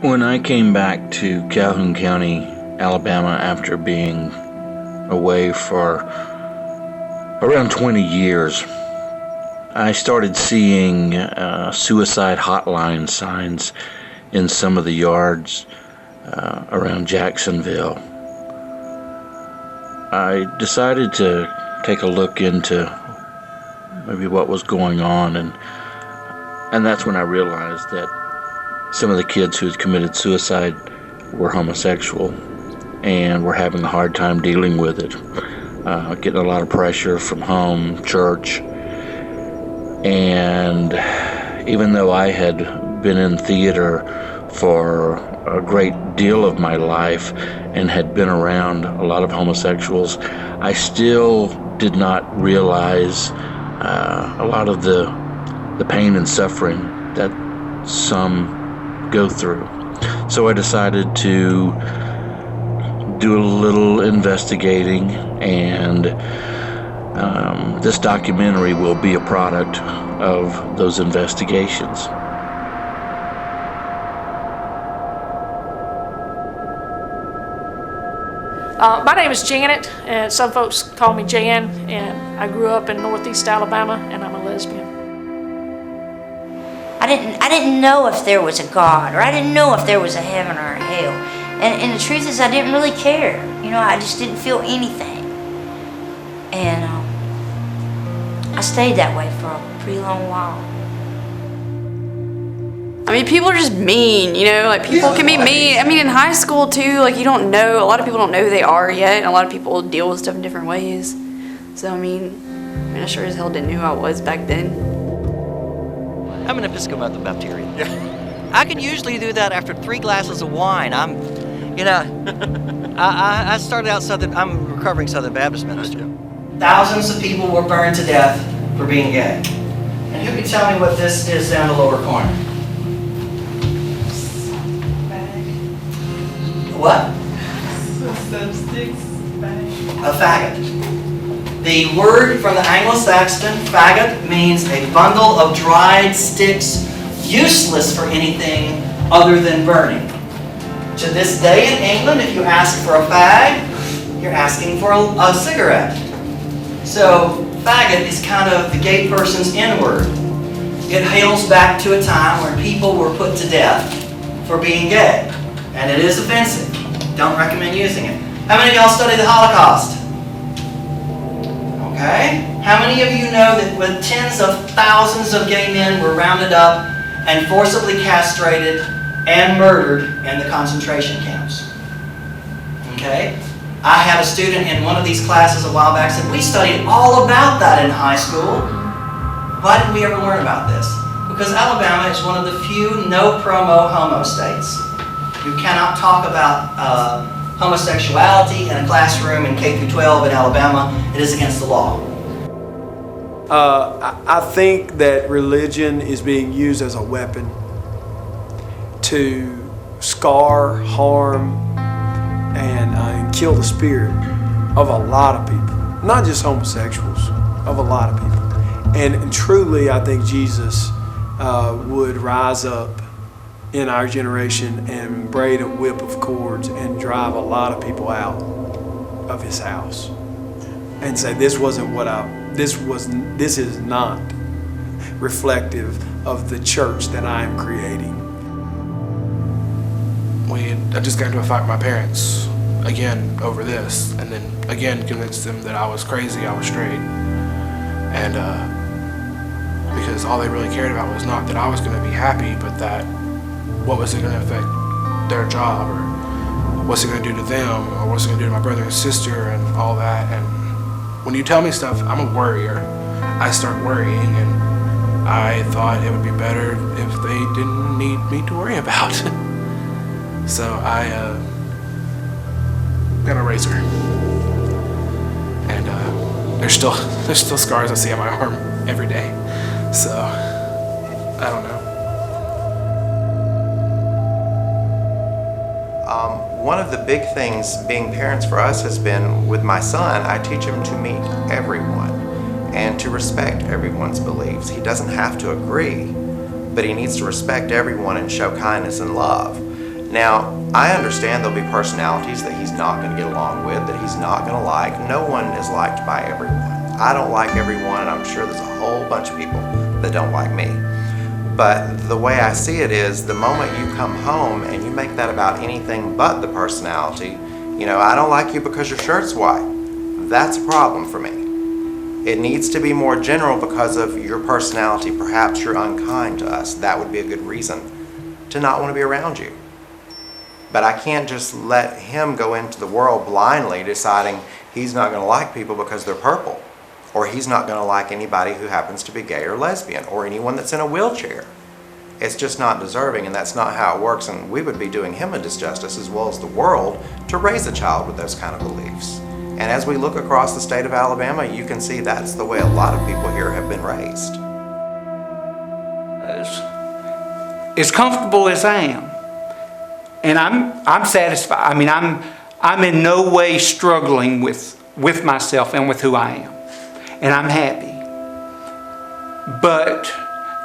When I came back to Calhoun County, Alabama, after being away for around 20 years, I started seeing suicide hotline signs in some of the yards around Jacksonville. I decided to take a look into maybe what was going on, and that's when I realized that some of the kids who had committed suicide were homosexual and were having a hard time dealing with it, getting a lot of pressure from home, church. And even though I had been in theater for a great deal of my life and had been around a lot of homosexuals, I still did not realize a lot of the pain and suffering that some go through. So I decided to do a little investigating, and this documentary will be a product of those investigations. My name is Janet, and some folks call me Jan, and I grew up in Northeast Alabama, and I'm a lesbian. I didn't know if there was a God, or I didn't know if there was a heaven or a hell. And the truth is, I didn't really care. You know, I just didn't feel anything. And I stayed that way for a pretty long while. I mean, people are just mean, you know, like people can be mean. I mean, in high school too, like you don't know, a lot of people don't know who they are yet, and a lot of people deal with stuff in different ways. So, I mean, I sure as hell didn't know who I was back then. I'm an Episcopal Baptist. Yeah. I can usually do that after 3 glasses of wine. I started out I'm a recovering Southern Baptist minister. Thousands of people were burned to death for being gay. And who can tell me what this is down the lower corner? What? A faggot. The word from the Anglo-Saxon, faggot, means a bundle of dried sticks useless for anything other than burning. To this day in England, if you ask for a fag, you're asking for a cigarette. So, faggot is kind of the gay person's N-word. It hails back to a time when people were put to death for being gay. And it is offensive. Don't recommend using it. How many of y'all studied the Holocaust? Okay. How many of you know that when tens of thousands of gay men were rounded up and forcibly castrated and murdered in the concentration camps? Okay. I had a student in one of these classes a while back said, we studied all about that in high school. Why didn't we ever learn about this? Because Alabama is one of the few no promo homo states. You cannot talk about homosexuality in a classroom in K through 12 in Alabama. It is against the law. I think that religion is being used as a weapon to scar, harm, and kill the spirit of a lot of people. Not just homosexuals, of a lot of people. And truly, I think Jesus would rise up in our generation and braid a whip of cords and drive a lot of people out of his house and say this is not reflective of the church that I am creating. I just got into a fight with my parents again over this, and then again convinced them that I was crazy, I was straight, and because all they really cared about was not that I was going to be happy, but that what was it going to affect their job, or what's it going to do to them, or what's it going to do to my brother and sister, and all that. And when you tell me stuff, I'm a worrier. I start worrying, and I thought it would be better if they didn't need me to worry about. So I got a razor, and there's still scars I see on my arm every day. So I don't know. One of the big things being parents for us has been, with my son, I teach him to meet everyone and to respect everyone's beliefs. He doesn't have to agree, but he needs to respect everyone and show kindness and love. Now, I understand there'll be personalities that he's not going to get along with, that he's not going to like. No one is liked by everyone. I don't like everyone, and I'm sure there's a whole bunch of people that don't like me. But the way I see it is, the moment you come home and you make that about anything but the personality, you know, I don't like you because your shirt's white. That's a problem for me. It needs to be more general because of your personality. Perhaps you're unkind to us. That would be a good reason to not want to be around you. But I can't just let him go into the world blindly deciding he's not going to like people because they're purple, or he's not going to like anybody who happens to be gay or lesbian, or anyone that's in a wheelchair. It's just not deserving, and that's not how it works, and we would be doing him a disjustice as well as the world to raise a child with those kind of beliefs. And as we look across the state of Alabama, you can see that's the way a lot of people here have been raised. As comfortable as I am, and I'm satisfied. I mean, I'm in no way struggling with myself and with who I am, and I'm happy. But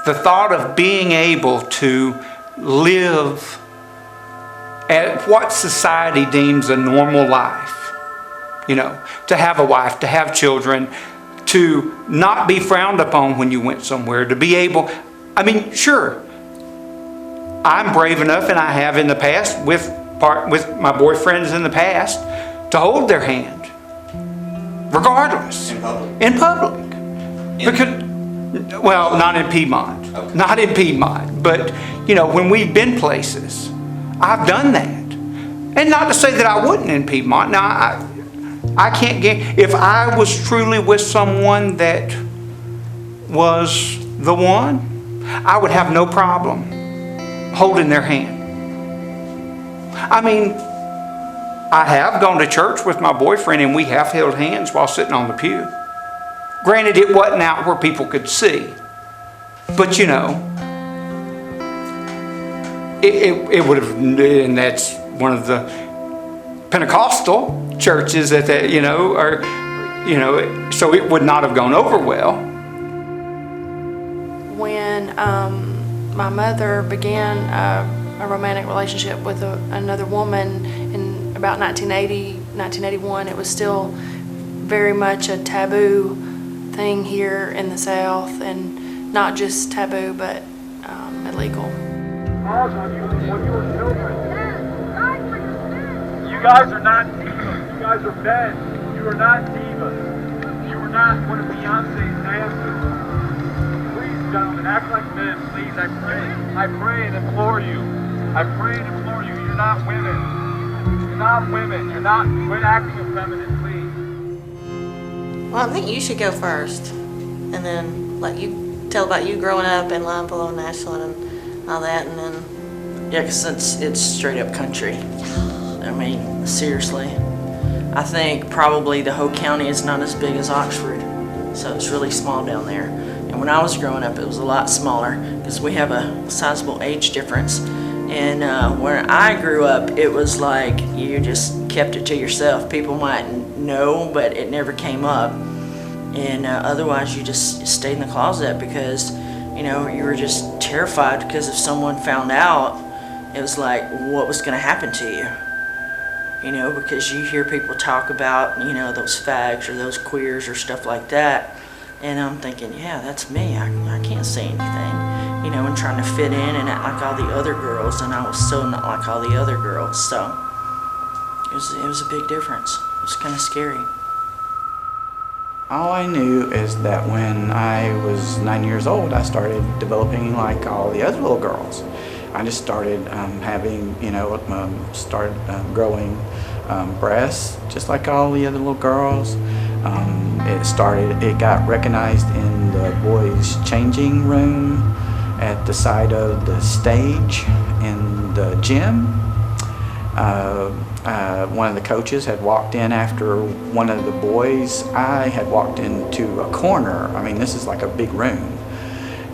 the thought of being able to live at what society deems a normal life, you know, to have a wife, to have children, to not be frowned upon when you went somewhere, to be able, I mean, sure, I'm brave enough, and I have in the past with my boyfriends in the past, to hold their hand, regardless. In public. Because, well, not in Piedmont. Okay. Not in Piedmont. But, you know, when we've been places, I've done that. And not to say that I wouldn't in Piedmont. Now, I can't get, if I was truly with someone that was the one, I would have no problem holding their hand. I mean, I have gone to church with my boyfriend, and we have held hands while sitting on the pew. Granted, it wasn't out where people could see, but you know, it would have, and that's one of the Pentecostal churches that you know, or you know, so it would not have gone over well. When my mother began a romantic relationship with another woman in about 1980, 1981, it was still very much a taboo thing here in the South, and not just taboo, but illegal. On you when you were children. You guys are not divas. You guys are men. You are not divas. You are not one of Beyonce's dancers. Gentlemen, act like men, please. I pray and implore you. I pray and implore you. You're not women. You're not women. You're not. Quit acting effeminate, please. Well, I think you should go first, and then let you tell about you growing up in Line Below Nashville and all that, and then. Yeah, because it's straight up country. I mean, seriously. I think probably the whole county is not as big as Oxford, so it's really small down there. And when I was growing up, it was a lot smaller because we have a sizable age difference. And where I grew up, it was like you just kept it to yourself. People might know, but it never came up. And otherwise, you just stayed in the closet because, you know, you were just terrified because if someone found out, it was like, what was going to happen to you? You know, because you hear people talk about, you know, those fags or those queers or stuff like that. And I'm thinking, yeah, that's me. I can't say anything, you know, and trying to fit in and act like all the other girls, and I was so not like all the other girls. So it was a big difference. It was kind of scary. All I knew is that when I was 9 years old, I started developing like all the other little girls. I just started having, you know, growing breasts, just like all the other little girls. It got recognized in the boys' changing room at the side of the stage in the gym. One of the coaches had walked in after one of the boys. I had walked into a corner. I mean, this is like a big room.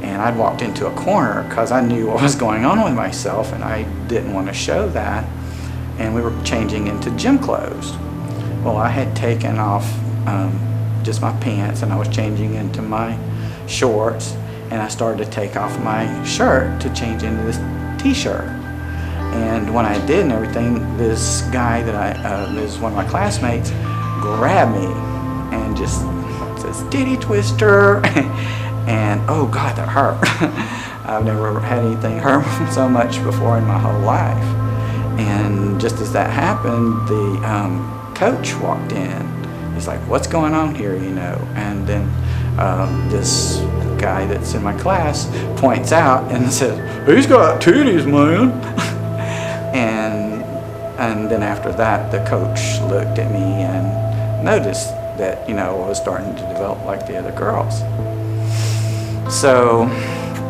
And I'd walked into a corner because I knew what was going on with myself, and I didn't want to show that. And we were changing into gym clothes. Well, I had taken off just my pants, and I was changing into my shorts, and I started to take off my shirt to change into this t-shirt. And when I did and everything, this guy that is one of my classmates, grabbed me and just says, "Titty twister," and oh God, that hurt. I've never had anything hurt so much before in my whole life. And just as that happened, the coach walked in. He's like, "What's going on here?" And then this guy that's in my class points out and says, "He's got titties, man." and then after that, the coach looked at me and noticed that I was starting to develop like the other girls. So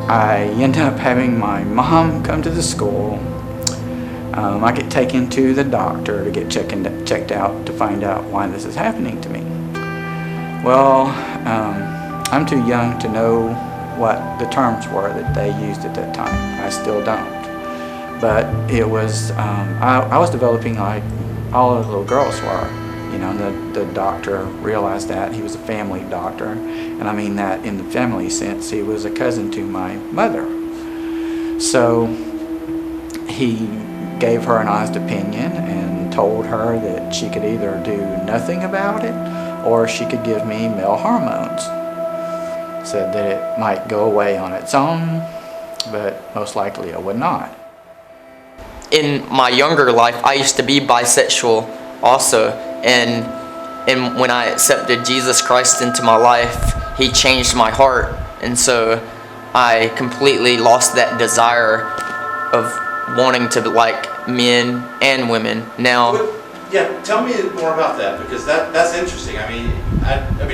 I ended up having my mom come to the school. I get taken to the doctor to get checked out to find out why this is happening to me. Well, I'm too young to know what the terms were that they used at that time. I still don't. But it was, I was developing like all of the little girls were. The doctor realized that. He was a family doctor. And I mean that in the family sense. He was a cousin to my mother. So he gave her an honest opinion and told her that she could either do nothing about it or she could give me male hormones. Said that it might go away on its own, but most likely it would not. In my younger life, I used to be bisexual also, and when I accepted Jesus Christ into my life, He changed my heart, and so I completely lost that desire of wanting to like men and women. Now, yeah, tell me more about that, because that's interesting. I mean,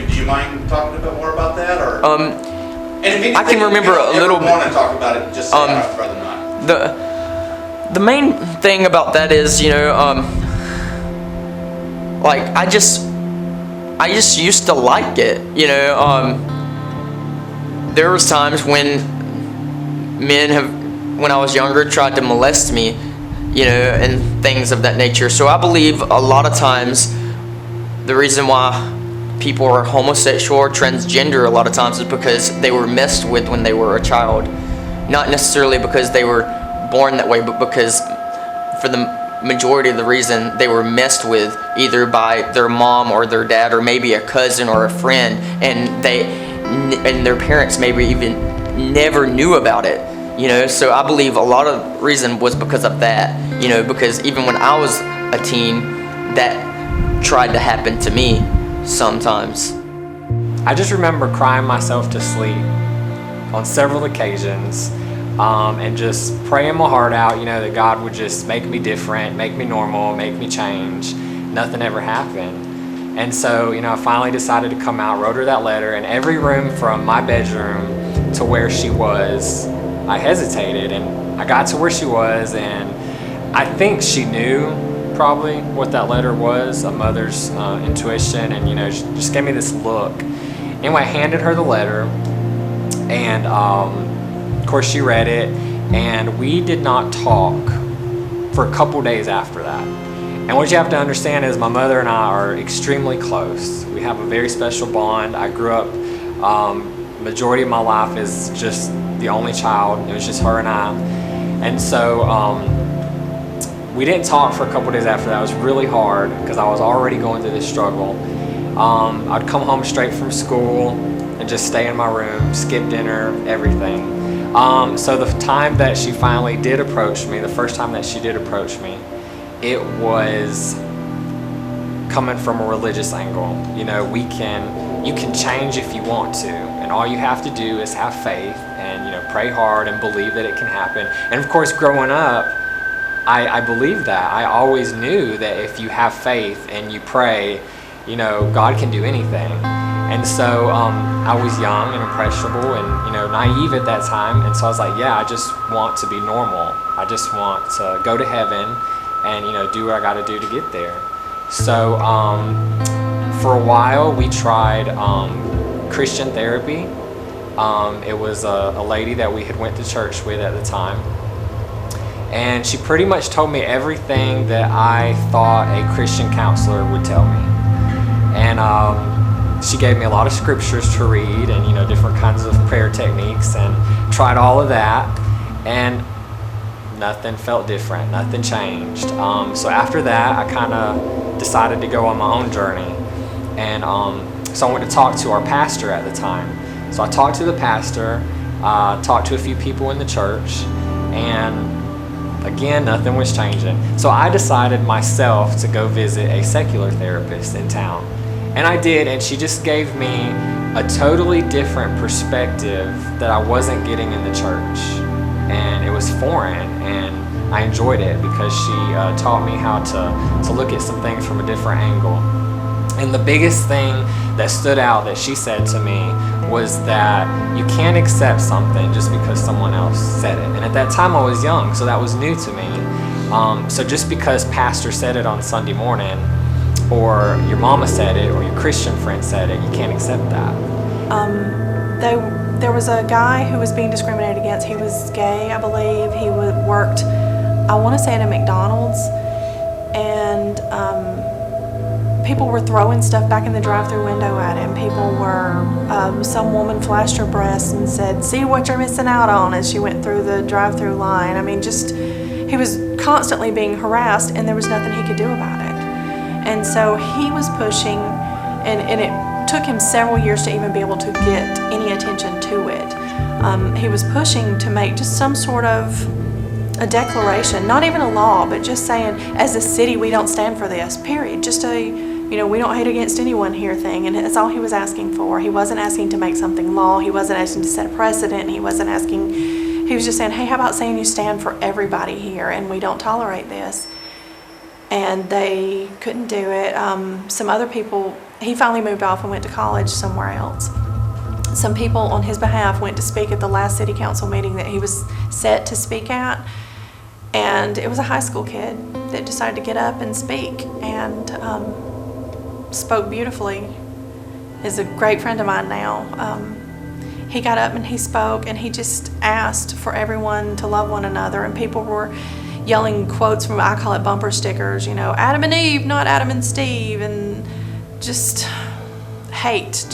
do you mind talking a bit more about that, or? And if anything, I can remember a little. Want to talk about it? Just say I'd rather not. The main thing about that is, like I just used to like it. There was times when men when I was younger, tried to molest me, and things of that nature. So I believe a lot of times the reason why people are homosexual or transgender a lot of times is because they were messed with when they were a child. Not necessarily because they were born that way, but because for the majority of the reason they were messed with either by their mom or their dad or maybe a cousin or a friend, and their parents maybe even never knew about it. So I believe a lot of reason was because of that, because even when I was a teen, that tried to happen to me sometimes. I just remember crying myself to sleep on several occasions, and just praying my heart out, that God would just make me different, make me normal, make me change. Nothing ever happened. And so, I finally decided to come out, wrote her that letter, and every room from my bedroom to where she was, I hesitated, and I got to where she was, and I think she knew probably what that letter was, a mother's intuition, and she just gave me this look. Anyway, I handed her the letter, and of course she read it, and we did not talk for a couple days after that. And what you have to understand is my mother and I are extremely close. We have a very special bond. I grew up, majority of my life is just the only child. It was just her and I. And so we didn't talk for a couple days after that. It was really hard because I was already going through this struggle. I'd come home straight from school and just stay in my room, skip dinner, everything. So the time that she finally did approach me, the first time that she did approach me, it was coming from a religious angle. You can change if you want to, and all you have to do is have faith and pray hard and believe that it can happen. And of course, growing up, I believed that. I always knew that if you have faith and you pray, God can do anything. And so I was young and impressionable and naive at that time, and so I was like, yeah, I just want to be normal. I just want to go to heaven and do what I got to do to get there. So for a while we tried Christian therapy. It was a lady that we had went to church with at the time, and she pretty much told me everything that I thought a Christian counselor would tell me. And she gave me a lot of scriptures to read and different kinds of prayer techniques, and tried all of that, and nothing felt different, nothing changed. So after that, I kind of decided to go on my own journey. And so I went to talk to our pastor at the time. So I talked to the pastor, talked to a few people in the church, and again, nothing was changing. So I decided myself to go visit a secular therapist in town. And I did, and she just gave me a totally different perspective that I wasn't getting in the church. And it was foreign, and I enjoyed it because she taught me how to look at some things from a different angle. And the biggest thing that stood out that she said to me was that you can't accept something just because someone else said it. And at that time I was young, so that was new to me. So just because pastor said it on Sunday morning, or your mama said it, or your Christian friend said it, you can't accept that. There was a guy who was being discriminated against. He was gay, I believe. He worked, I want to say, at a McDonald's, and people were throwing stuff back in the drive-thru window at him. People were, some woman flashed her breasts and said, "See what you're missing out on," as she went through the drive-thru line. I mean, just, he was constantly being harassed, and there was nothing he could do about it. And so he was pushing, and it took him several years to even be able to get any attention to it. He was pushing to make just some sort of a declaration, not even a law, but just saying, as a city, we don't stand for this, period. Just a, you know, we don't hate against anyone here thing, and that's all he was asking for. He wasn't asking to make something law. He wasn't asking to set a precedent. He wasn't asking, he was just saying, hey, how about saying you stand for everybody here, and we don't tolerate this? And they couldn't do it. Some other people, he finally moved off and went to college somewhere else. Some people on his behalf went to speak at the last city council meeting that he was set to speak at. And it was a high school kid that decided to get up and speak, and spoke beautifully. Is a great friend of mine now. He got up and he spoke, and he just asked for everyone to love one another, and people were yelling quotes from, I call it bumper stickers, you know, Adam and Eve, not Adam and Steve, and just hate,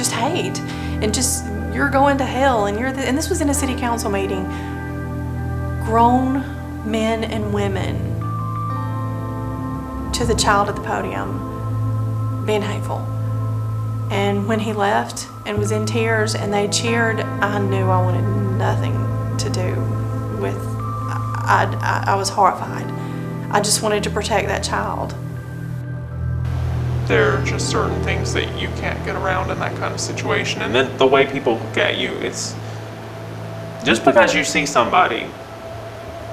and just, you're going to hell, and and this was in a city council meeting. Grown men and women to the child at the podium being hateful. And when he left and was in tears and they cheered, I knew I wanted nothing to do with, I was horrified. I just wanted to protect that child. There are just certain things that you can't get around in that kind of situation. And then the way people look at you, it's just because you see somebody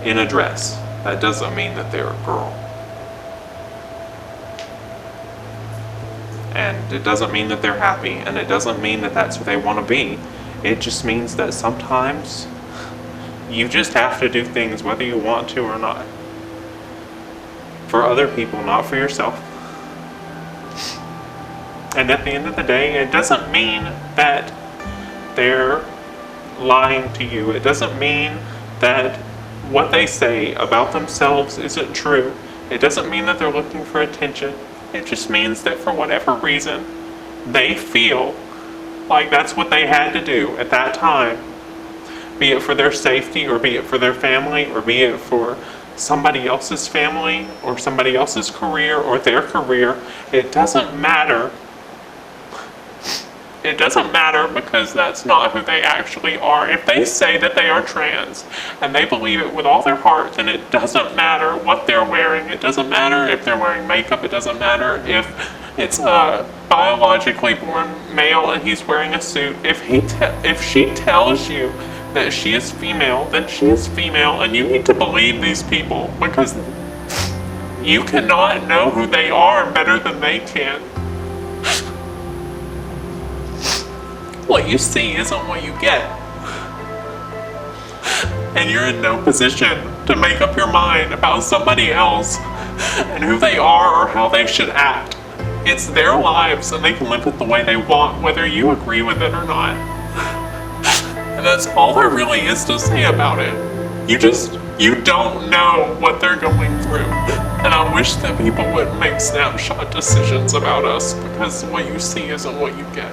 in a dress, that doesn't mean that they're a girl. And it doesn't mean that they're happy, and it doesn't mean that that's who they want to be. It just means that sometimes you just have to do things whether you want to or not. For other people, not for yourself. And at the end of the day, it doesn't mean that they're lying to you. It doesn't mean that what they say about themselves isn't true. It doesn't mean that they're looking for attention. It just means that for whatever reason, they feel like that's what they had to do at that time. Be it for their safety, or be it for their family, or be it for somebody else's family, or somebody else's career, or their career. It doesn't matter. It doesn't matter, because that's not who they actually are. If they say that they are trans and they believe it with all their heart, then it doesn't matter what they're wearing. It doesn't matter if they're wearing makeup. It doesn't matter if it's a biologically born male and he's wearing a suit. If she tells you that she is female, then she is female, and you need to believe these people, because you cannot know who they are better than they can. What you see isn't what you get. And you're in no position to make up your mind about somebody else and who they are or how they should act. It's their lives, and they can live it the way they want, whether you agree with it or not. And that's all there really is to say about it. You don't know what they're going through. And I wish that people wouldn't make snapshot decisions about us, because what you see isn't what you get.